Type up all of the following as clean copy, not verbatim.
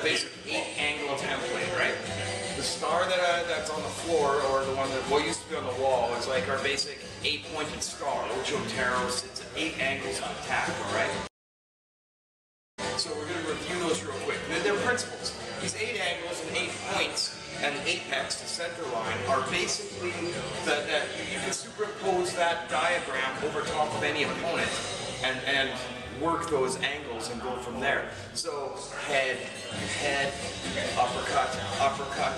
basic 8-angle template, right? The star that's on the floor, or the one that used to be on the wall, is like our basic 8-pointed star. Ocho Taros, it's 8 angles of attack, alright? So we're going to review those real quick. They're principles. These 8 angles and 8 points and the apex, the center line, are basically that you can superimpose that diagram over top of any opponent and work those angles and go from there. So head, uppercut, uppercut,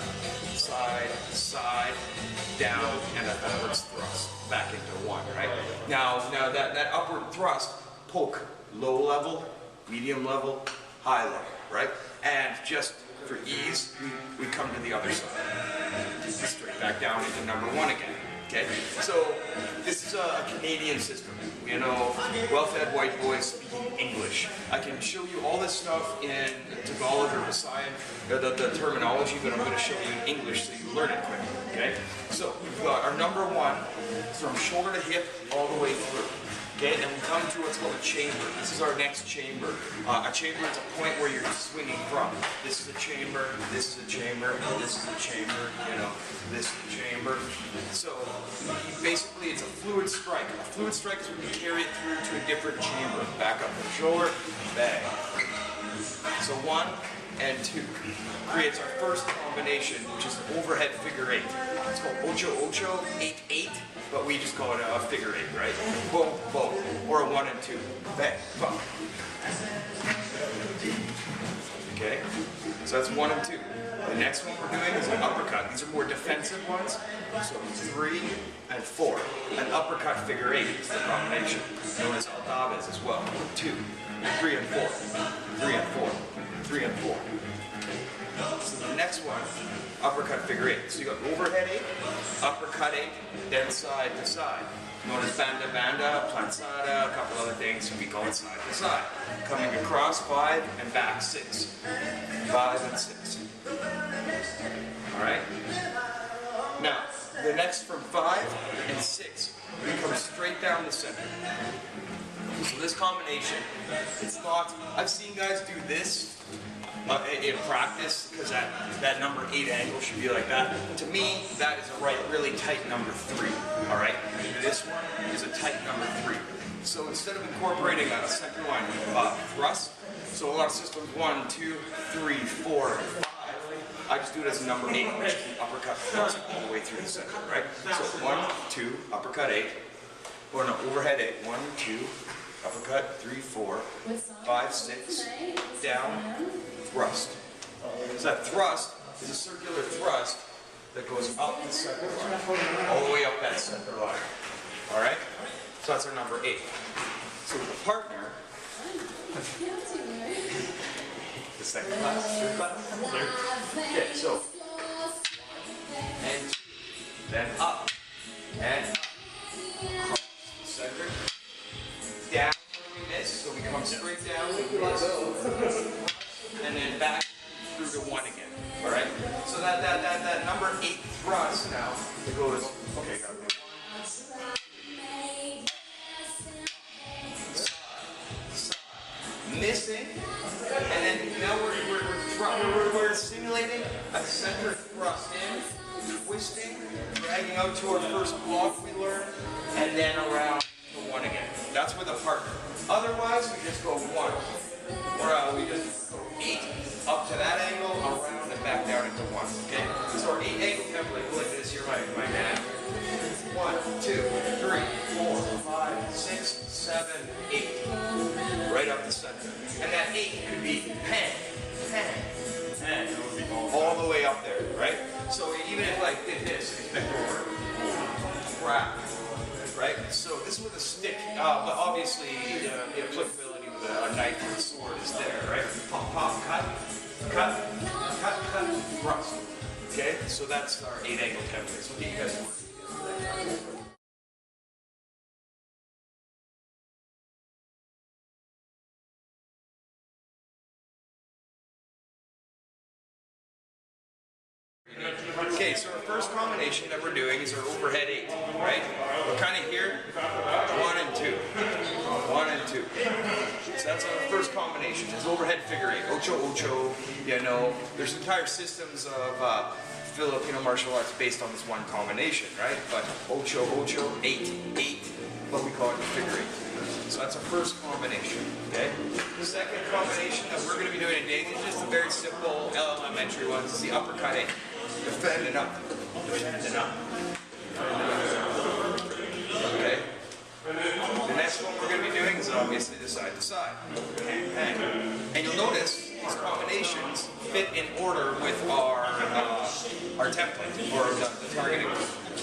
side, side, down, and a backwards thrust back into one, right? Now that upward thrust, poke, low level, medium level, high level, right? And just for ease, we come to the other side. Straight back down into number 1 again. Okay? So this is a Canadian system. You know, well-fed white boys speaking English. I can show you all this stuff in Tagalog or Visayan, the terminology, but I'm going to show you in English so you learn it quick. Okay? So we've got our number 1 from shoulder to hip all the way through. Okay, and we come to what's called a chamber. This is our next chamber. A chamber is a point where you're swinging from. This is a chamber, this is a chamber, this is a chamber, you know, this is a chamber. So basically it's a fluid strike. A fluid strike is when you carry it through to a different chamber. Back up the shoulder, bang. So 1 and 2 creates our first combination, which is an overhead figure 8. It's called Ocho Ocho, 8-8. But we just call it a figure 8, right? Boom, boom. Or a 1 and 2. Bang, bump. Okay? So that's 1 and 2. The next one we're doing is an uppercut. These are more defensive ones. So 3 and 4. An uppercut figure 8 is the combination, known as Aldaves as well. 2, 3 and 4. 3 and 4. 3 and 4. So the next one, uppercut figure 8. So you got overhead 8, uppercut 8, then side to side. Known as banda banda, planzada, a couple other things, we call it side to side. Coming across 5 and back 6. 5 and 6. Alright? Now, the next from 5 and 6, we come straight down the center. So this combination, it's not, I've seen guys do this in practice, because that number 8 angle should be like that. To me, that is a really tight number 3. Alright? This one is a tight number 3. So instead of incorporating a center line thrust, so a lot of systems 1, 2, 3, 4, 5, I just do it as a number 8, which is the uppercut thrust all the way through the center, right? So 1, 2, uppercut 8, or no, overhead 8, 1, 2, uppercut, 3, 4, 5, 6, down, thrust. So that thrust is a circular thrust that goes up the center line, all the way up that center line. Alright? So that's our number 8. So the partner, the second class, third class, third. Okay, so, and 2, then up, and up, across the center, down where we miss, so we come straight down, we miss, and then back through to 1 again. Alright? So that number 8 thrust now, it goes, okay, got it. Missing, and then now we're simulating a center thrust in, twisting, dragging out to our first block we learned, and then around to 1 again. That's where the partner. Otherwise, we just go 1. Or we just go 8 up to that angle, around and back down into 1. Okay? So our 8 angle template, look at this, you're my man. 1, 2, 3, 4, 5, 6, 7, 8. Right up the center. And that 8 could be pen, all the way up there, right? So even if I did this, it's bent over, crap, right? So this is with a stick, but obviously the applicability with a knife or a sword is there, right? Pop, pop, cut, thrust. Okay, so that's our 8 angle template. So what do you guys want? Okay, so our first combination that we're doing is our overhead 8, right? We're kind of here, 1 and 2, 1 and 2. So that's our first combination. It's overhead figure eight. Ocho ocho. You know, there's entire systems of Filipino martial arts based on this one combination, right? But ocho ocho, eight, what we call it figure eight. So that's our first combination. Okay. The second combination that we're going to be doing today is just a very simple elementary one. It's the uppercut eight. Defend and up. Defend and up. Okay. The next one we're going to be doing is obviously the side to side. Hang. And you'll notice these combinations fit in order with our template or the targeting.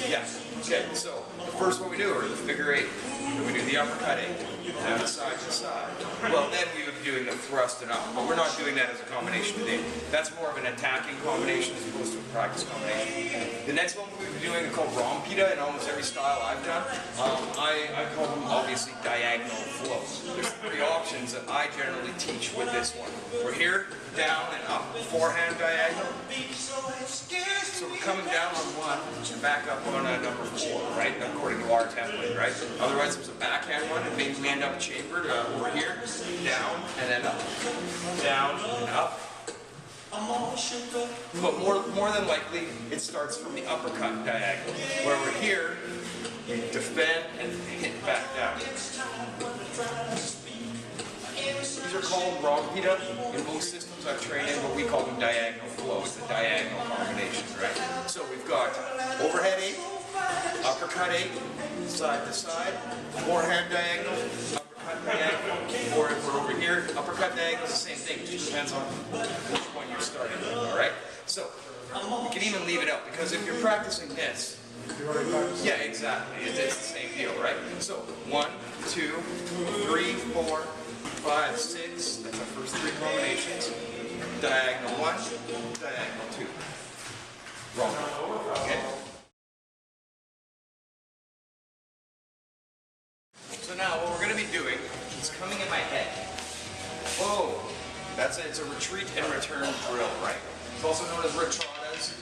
Yeah. Okay. So the first one we do are the figure eight. Then we do the uppercut eight. Then the side to side. Well, then we would be doing the thrust and up, but we're not doing that as a combination today. That's more of an attacking combination as opposed to a practice combination. The next one we'll be doing is called rompita in almost every style I've done. I call them obviously diagonal flows. There's three options that I generally teach with this one. We're here, down and up. Forehand diagonal. So we're coming down on one and back up on number four, right? According to our template, right? Otherwise there's a backhand one and maybe we end up chambered over here, down and then up. Down and up. But more than likely, it starts from the uppercut diagonal, where we're here, we defend and hit back down. These are called rompita. In most systems I've trained in, but we call them diagonal flows, the diagonal combinations, right? So we've got overhead eight, uppercut eight, side to side, forehand diagonal, uppercut diagonal, or if we're over here, uppercut diagonal is the same thing. It just depends on which one you're starting with, all right? So you can even leave it out, because if you're practicing this, yeah, exactly, it's the same deal, right? So 1, 2, 3, 4, 5, 6, that's our first three combinations. Diagonal 1, diagonal 2. Wrong. Okay. So now what we're going to be doing is coming in my head. Whoa! It's a retreat and return drill, right? It's also known as retradas.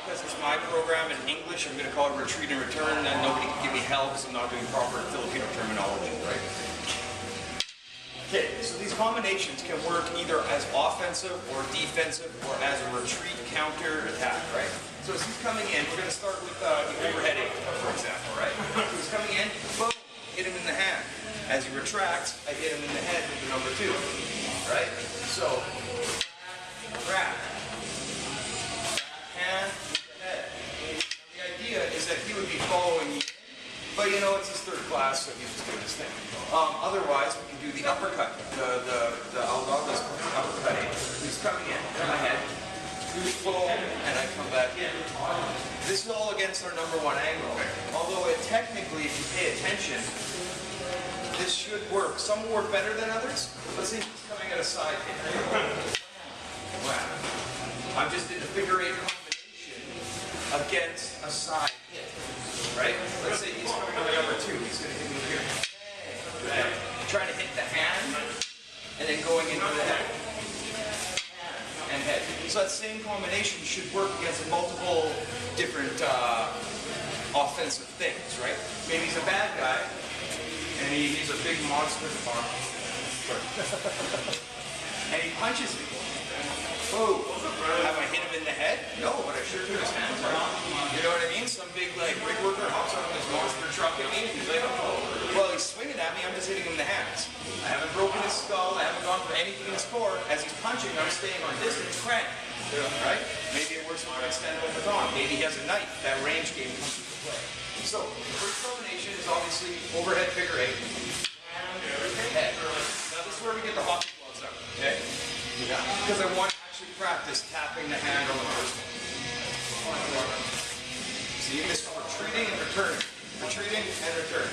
Because it's my program in English, I'm going to call it retreat and return, and nobody can give me hell because I'm not doing proper Filipino terminology, right? Okay, so these combinations can work either as offensive or defensive or as a retreat counter attack, right? So as he's coming in, we're going to start with the overhead eight, for example, right? So he's coming in, boom, hit him in the hand. As he retracts, I hit him in the head with the number 2, right? So, grab, hand, head. The idea is that he would be following me. But you know, it's his third class, so he's just doing his thing. Otherwise, we can do the uppercut, the Aldagas uppercut. He's coming in my head, boom, and I come back in. This is all against our number 1 angle. Although technically, if you pay attention, this should work. Some will work better than others. Let's see, he's coming at a side hit. Wow. I'm just in a figure eight combination against a side hit. Right? Let's say he's coming on the number 2. He's going to hit me here. Right. Trying to hit the hand, and then going into the head. And head. So that same combination should work against multiple different offensive things, right? Maybe he's a bad guy, and he's a big monster farm. And he punches me. Oh, have I hit him in the head? No, but I sure took his hands out. You know what I mean? Some big rig worker hops on his monster truck at me, and he's like, oh, well, he's swinging at me, I'm just hitting him in the hands. I haven't broken his skull, I haven't gone for anything in his core. As he's punching, I'm staying on distance, crank. Right? Maybe it works when I extend the baton. Maybe he has a knife. That range game comes into play. So, the first combination is obviously overhead figure eight. And head. Now, this is where we get the hockey gloves out. Okay? Yeah. Because I want practice tapping the hand on the first one. See, this is retreating and returning. Retreating and returning.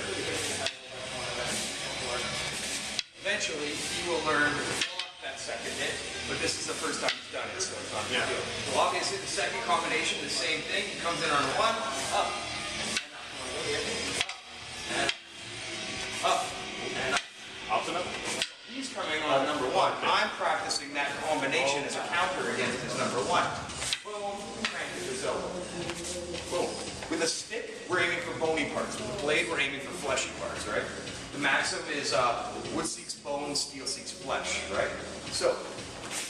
Eventually, he will learn to block that second hit, but this is the first time he's done it, so it's not a big deal. So obviously, the second combination, the same thing. He comes in on 1, up, and up, and up. Ultimate. He's coming on number 1. I'm practicing that combination as a counter against his number 1. Boom, crank it to his elbow. Boom. With a stick, we're aiming for bony parts. With a blade, we're aiming for fleshy parts, right? The The maxim is wood seeks bone, steel seeks flesh, right? So,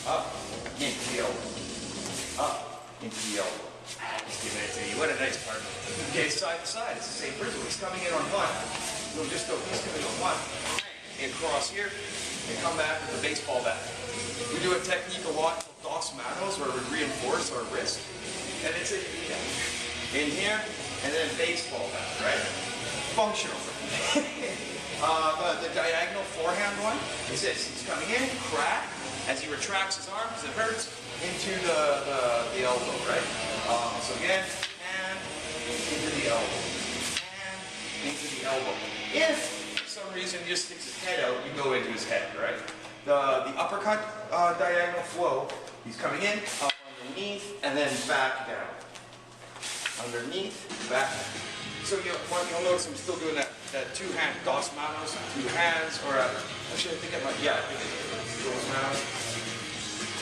up, into the elbow. Up, into the elbow. Just giving it to you. What a nice partner. Okay, side to side. It's the same principle. He's coming in on one. We'll just go, he's coming on one. And cross here, and come back with the baseball bat. We do a technique a lot called dos manos, where we reinforce our wrist. And it's in here, and then baseball bat, right? Functional. The diagonal forehand one is this. He's coming in, crack, as he retracts his arm, because it hurts, into the elbow, right? So again, hand into the elbow, hand into the elbow. If for some reason he just sticks his head out, you go into his head, right? The uppercut diagonal flow, he's coming in, up underneath, and then back down. Underneath, back down. So you'll notice I'm still doing that two-hand dos manos, two hands, or actually I think I might, yeah, I think it's dos manos,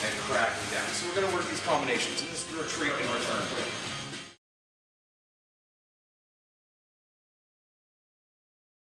and cracking down. So we're going to work these combinations, and this is retreat and return.